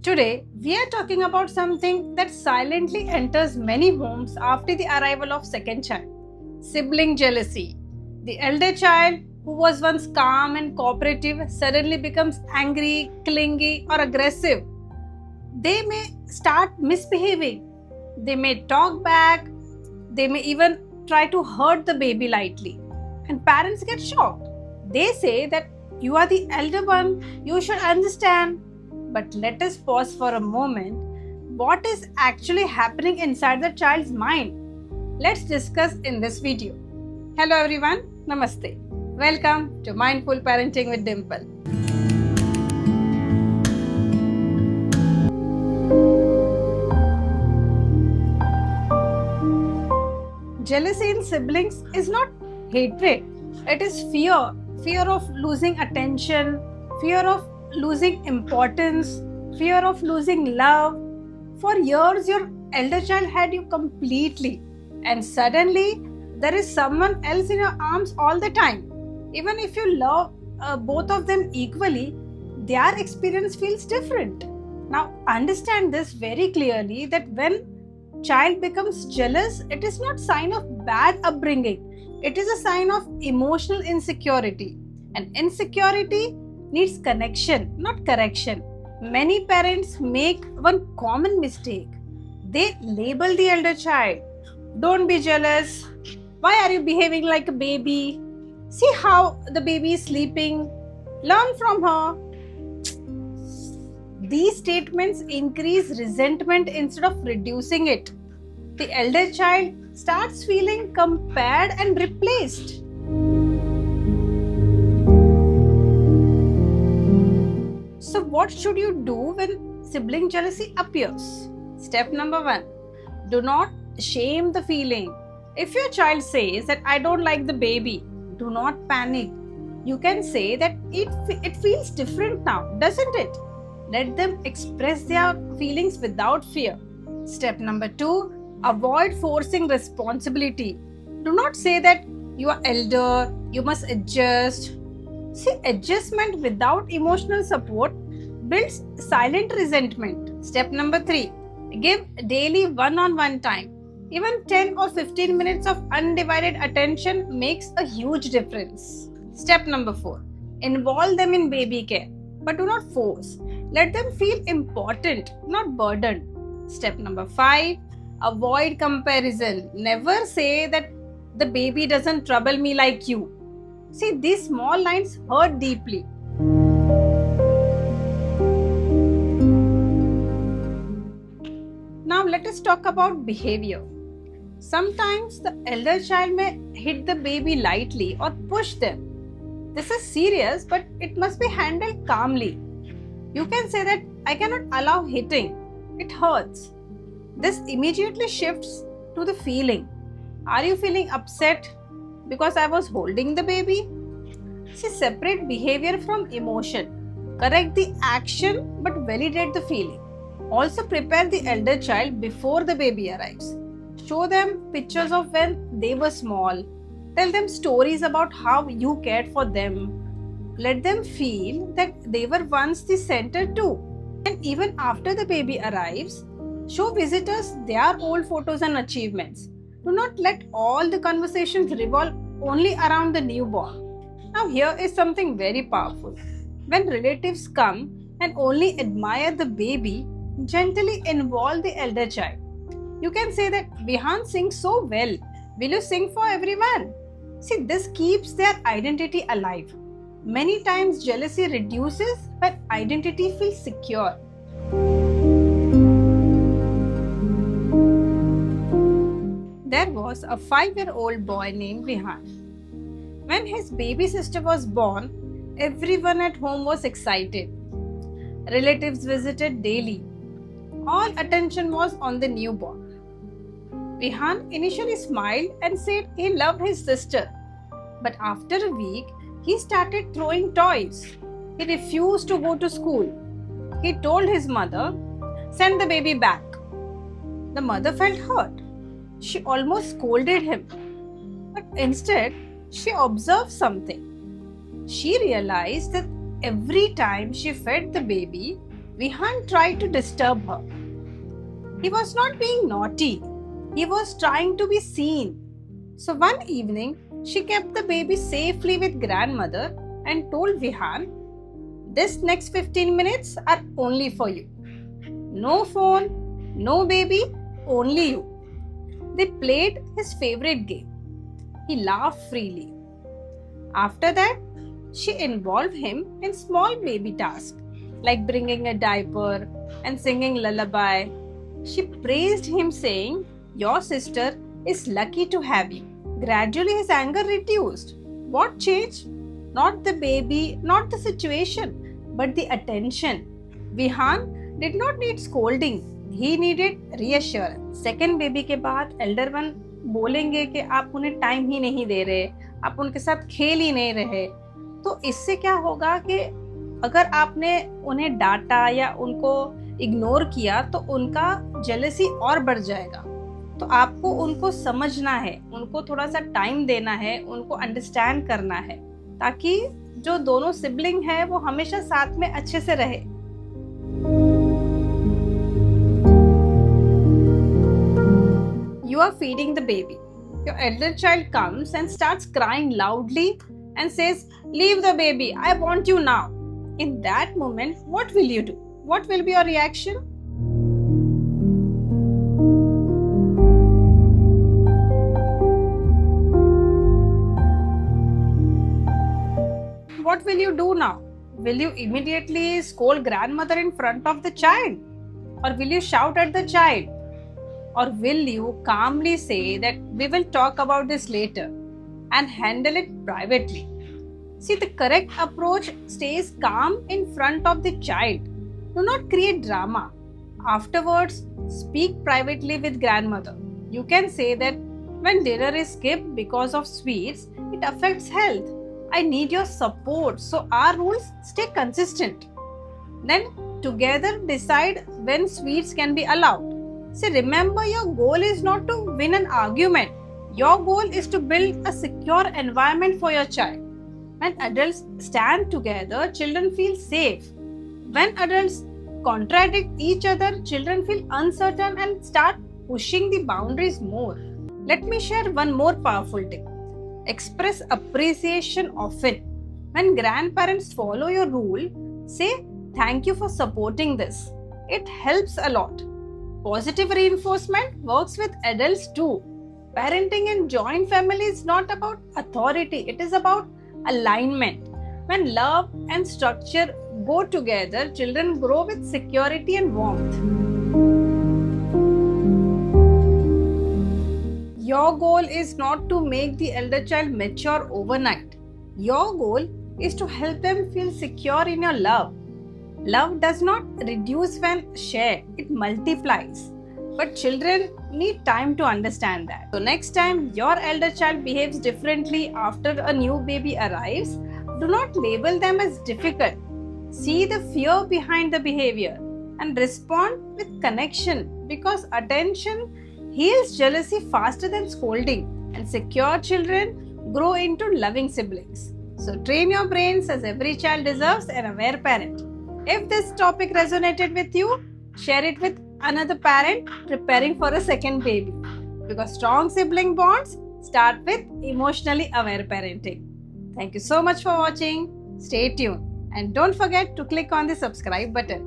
Today, we are talking about something that silently enters many homes after the arrival of second child: sibling jealousy. The elder child, who was once calm and cooperative, suddenly becomes angry, clingy, or aggressive. They may start misbehaving. They may talk back. They may even try to hurt the baby lightly. And parents get shocked. They say that you are the elder one, you should understand. But let us pause for a moment. What is actually happening inside the child's mind? Let's discuss in this video. Hello everyone, Namaste. Welcome to Mindful Parenting with Dimple. Jealousy in siblings is not hatred, it is fear. Fear of losing attention, fear of losing importance, fear of losing love. For years, your elder child had you completely, and suddenly there is someone else in your arms all the time. Even if you love both of them equally, their experience feels different. Now, understand this very clearly that when child becomes jealous, it is not sign of bad upbringing. It is a sign of emotional insecurity. And insecurity needs connection, not correction. Many parents make one common mistake. They label the elder child. Don't be jealous. Why are you behaving like a baby? See how the baby is sleeping. Learn from her. These statements increase resentment instead of reducing it. The elder child starts feeling compared and replaced. So, what should you do when sibling jealousy appears? Step number 1: do not shame the feeling. If your child says that I don't like the baby, do not panic. You can say that it feels different now, doesn't it? Let them express their feelings without fear. Step number 2: avoid forcing responsibility. Do not say that you are elder, you must adjust. See, adjustment without emotional support builds silent resentment. Step number 3: give daily one on one time. Even 10 or 15 minutes of undivided attention makes a huge difference. Step number 4: involve them in baby care, but do not force. Let them feel important, not burdened. Step number 5: avoid comparison. Never say that the baby doesn't trouble me like you. See, these small lines hurt deeply. Now, let us talk about behavior. Sometimes the elder child may hit the baby lightly or push them. This is serious, but it must be handled calmly. You can say that I cannot allow hitting, it hurts. This immediately shifts to the feeling. Are you feeling upset because I was holding the baby? See, separate behavior from emotion. Correct the action but validate the feeling. Also, prepare the elder child before the baby arrives. Show them pictures of when they were small. Tell them stories about how you cared for them. Let them feel that they were once the center too. And even after the baby arrives, show visitors their old photos and achievements. Do not let all the conversations revolve only around the newborn. Now, here is something very powerful. When relatives come and only admire the baby, gently involve the elder child. You can say that Vihan sings so well. Will you sing for everyone? See, this keeps their identity alive. Many times, jealousy reduces when identity feels secure. There was a 5-year-old boy named Vihan. When his baby sister was born, everyone at home was excited. Relatives visited daily. All attention was on the newborn. Vihan initially smiled and said he loved his sister. But after a week, he started throwing toys. He refused to go to school. He told his mother, "Send the baby back." The mother felt hurt. She almost scolded him. But instead, she observed something. She realized that every time she fed the baby, Vihan tried to disturb her. He was not being naughty, he was trying to be seen. So one evening, she kept the baby safely with grandmother and told Vihan, "This next 15 minutes are only for you. No phone, no baby, only you." They played his favorite game. He laughed freely. After that, she involved him in small baby tasks like bringing a diaper and singing lullaby. She praised him, saying, "Your sister is lucky to have you." Gradually, his anger reduced. What changed? Not the baby, not the situation, but the attention. Vihan did not need scolding. He needed reassurance. Second baby के बाद elder one बोलेंगे कि आप उन्हें time ही नहीं दे रहे, आप उनके साथ खेल ही नहीं रहे, तो इससे क्या होगा कि अगर आपने उन्हें डांटा या उनको इग्नोर किया तो उनका जेलसी और बढ़ जाएगा. तो आपको उनको समझना है, उनको थोड़ा सा टाइम देना है, उनको अंडरस्टैंड करना है, ताकि जो दोनों सिबलिंग है वो हमेशा साथ में अच्छे से रहे. You are feeding the baby. Your elder child comes and starts crying loudly and says, "Leave the baby, I want you now." In that moment, what will you do? What will be your reaction? What will you do now? Will you immediately scold grandmother in front of the child? Or will you shout at the child? Or will you calmly say that we will talk about this later and handle it privately? See, the correct approach stays calm in front of the child. Do not create drama. Afterwards, speak privately with grandmother. You can say that when dinner is skipped because of sweets, it affects health. I need your support so our rules stay consistent. Then together decide when sweets can be allowed. See, remember, your goal is not to win an argument. Your goal is to build a secure environment for your child. When adults stand together, children feel safe. When adults contradict each other, children feel uncertain and start pushing the boundaries more. Let me share one more powerful tip. Express appreciation often. When grandparents follow your rule, say, "Thank you for supporting this." It helps a lot. Positive reinforcement works with adults too. Parenting in joint family is not about authority, it is about alignment. When love and structure go together, children grow with security and warmth. Your goal is not to make the elder child mature overnight. Your goal is to help them feel secure in your love. Love does not reduce when shared, it multiplies. But children need time to understand that. So next time your elder child behaves differently after a new baby arrives, do not label them as difficult. See the fear behind the behavior and respond with connection, because attention heals jealousy faster than scolding, and secure children grow into loving siblings. So train your brains, as every child deserves an aware parent. If this topic resonated with you, share it with another parent preparing for a second baby, because strong sibling bonds start with emotionally aware parenting. Thank you so much for watching. Stay tuned and don't forget to click on the subscribe button.